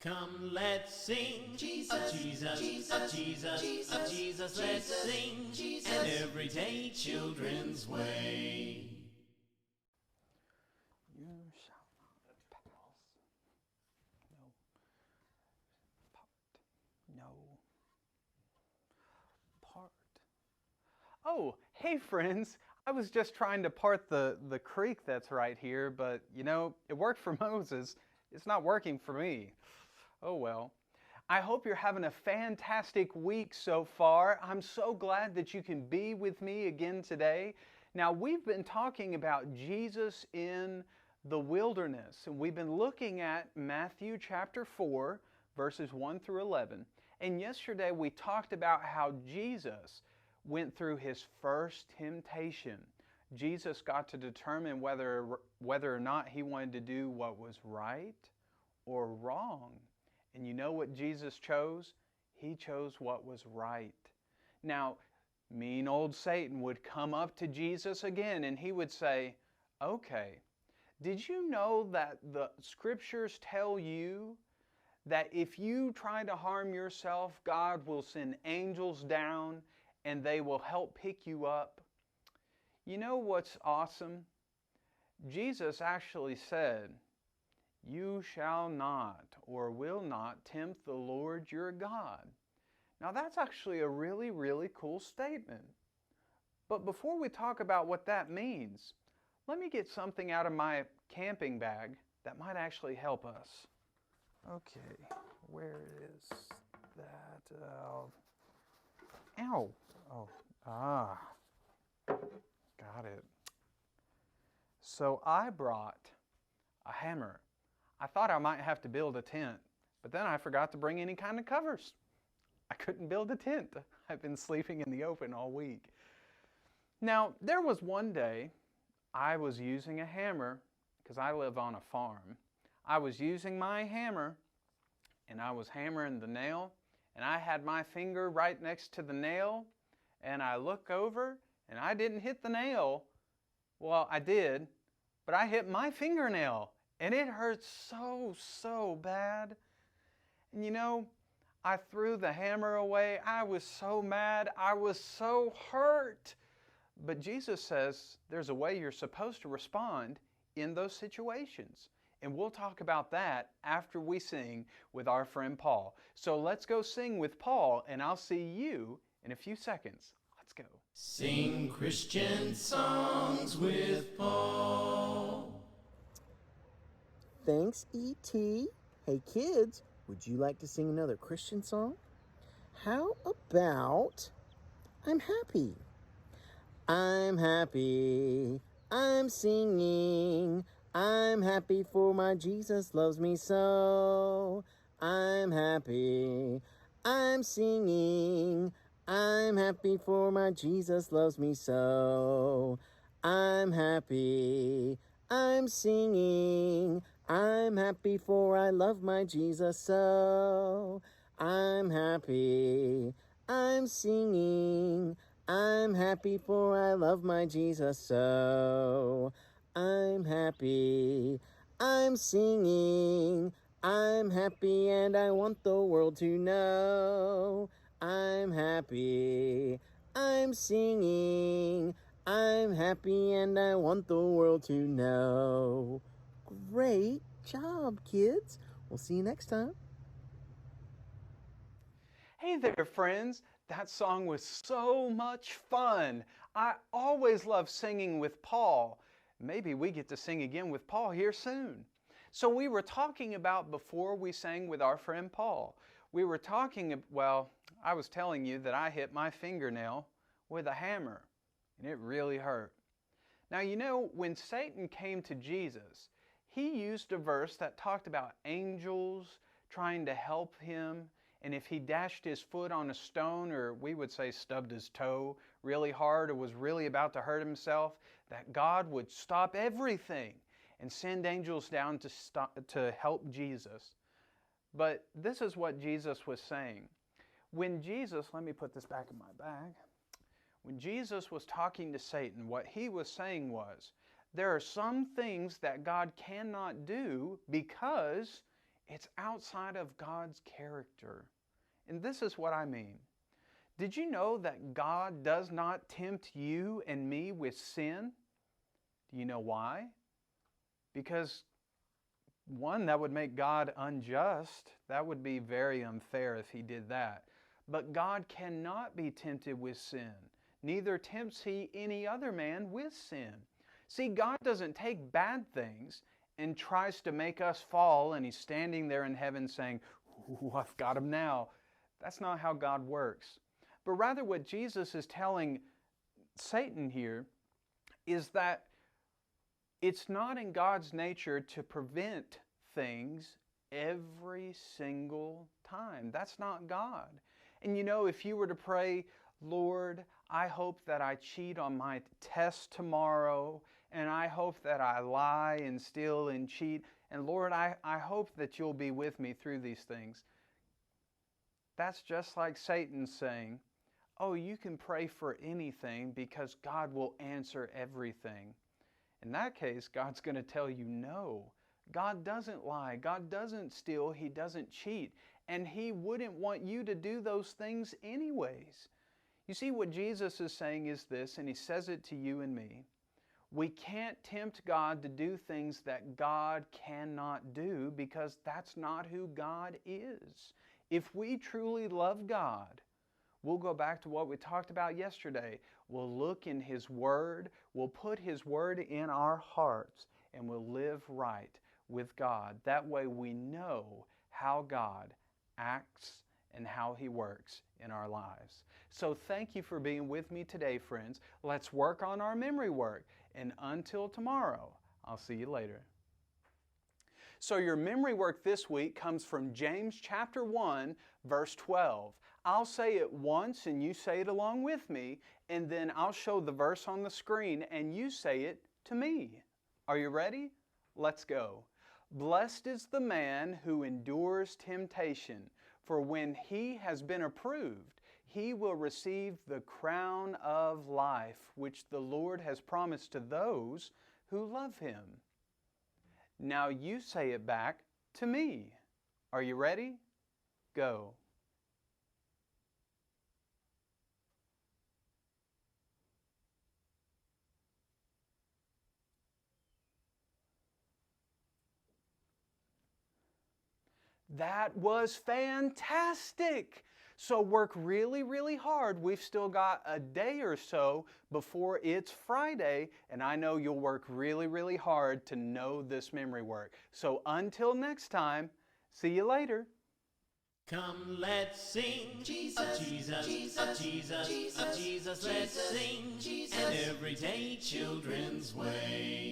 Come, let's sing Jesus, Jesus, Jesus, Jesus, let's sing an everyday children's way. You shall not pass. No. Part. No. Part. Oh, hey friends. I was just trying to part the creek that's right here, but it worked for Moses. It's not working for me. Oh well. I hope you're having a fantastic week so far. I'm so glad that you can be with me again today. Now, we've been talking about Jesus in the wilderness, and we've been looking at Matthew chapter 4, verses 1 through 11. And yesterday we talked about how Jesus went through his first temptation. Jesus got to determine whether or not he wanted to do what was right or wrong. And you know what Jesus chose? He chose what was right. Now, mean old Satan would come up to Jesus again and he would say, okay, did you know that the scriptures tell you that if you try to harm yourself, God will send angels down and they will help pick you up? You know what's awesome? Jesus actually said, you shall not or will not tempt the Lord your God. Now that's actually a really, really cool statement. But before we talk about what that means, let me get something out of my camping bag that might actually help us. Okay, where is that? Ow! Oh, got it. So I brought a hammer. I thought I might have to build a tent, but then I forgot to bring any kind of covers. I couldn't build a tent. I've been sleeping in the open all week. Now, there was one day I was using a hammer because I live on a farm. I was using my hammer and I was hammering the nail and I had my finger right next to the nail and I look over and I didn't hit the nail. Well, I did, but I hit my fingernail. And it hurt so bad. And I threw the hammer away. I was so mad. I was so hurt. But Jesus says there's a way you're supposed to respond in those situations. And we'll talk about that after we sing with our friend Paul. So let's go sing with Paul, and I'll see you in a few seconds. Let's go. Sing Christian songs with Paul. Thanks, E.T. Hey kids, would you like to sing another Christian song? How about I'm happy? I'm happy, I'm singing, I'm happy for my Jesus loves me so. I'm happy, I'm singing, I'm happy for my Jesus loves me so. I'm happy, I'm singing, I'm happy for I love my Jesus so. I'm happy, I'm singing, I'm happy for I love my Jesus so. I'm happy, I'm singing, I'm happy and I want the world to know. I'm happy, I'm singing, I'm happy and I want the world to know. Great job, kids. We'll see you next time. Hey there, friends. That song was so much fun. I always love singing with Paul. Maybe we get to sing again with Paul here soon. So we were talking about before we sang with our friend Paul. We were talking, I was telling you that I hit my fingernail with a hammer, and it really hurt. Now, when Satan came to Jesus, he used a verse that talked about angels trying to help him. And if he dashed his foot on a stone, or we would say stubbed his toe really hard or was really about to hurt himself, that God would stop everything and send angels down to help Jesus. But this is what Jesus was saying. When Jesus, let me put this back in my bag. When Jesus was talking to Satan, what he was saying was, there are some things that God cannot do because It's outside of God's character. And this is what I mean. Did you know that God does not tempt you and me with sin? Do you know why? Because, one, that would make God unjust. That would be very unfair if He did that. But God cannot be tempted with sin. Neither tempts He any other man with sin. See, God doesn't take bad things and tries to make us fall, and He's standing there in heaven saying, "Ooh, I've got him now." That's not how God works. But rather what Jesus is telling Satan here is that it's not in God's nature to prevent things every single time. That's not God. And you know, if you were to pray, "Lord, I hope that I cheat on my test tomorrow, and I hope that I lie and steal and cheat, and Lord, I hope that you'll be with me through these things." That's just like Satan saying, "Oh, you can pray for anything because God will answer everything." In that case, God's going to tell you no. God doesn't lie. God doesn't steal. He doesn't cheat. And He wouldn't want you to do those things anyways. You see, what Jesus is saying is this, and He says it to you and me. We can't tempt God to do things that God cannot do because that's not who God is. If we truly love God, we'll go back to what we talked about yesterday. We'll look in His Word, we'll put His Word in our hearts, and we'll live right with God. That way we know how God acts and how He works in our lives. So thank you for being with me today, friends. Let's work on our memory work. And until tomorrow, I'll see you later. So your memory work this week comes from James chapter 1, verse 12. I'll say it once and you say it along with me, and then I'll show the verse on the screen and you say it to me. Are you ready? Let's go. Blessed is the man who endures temptation, for when he has been approved, he will receive the crown of life, which the Lord has promised to those who love Him. Now you say it back to me. Are you ready? Go. That was fantastic! So work really, really hard. We've still got a day or so before it's Friday, and I know you'll work really, really hard to know this memory work. So until next time, see you later. Come, let's sing Jesus, Jesus, Jesus, Jesus, Jesus. Let's sing an everyday children's way.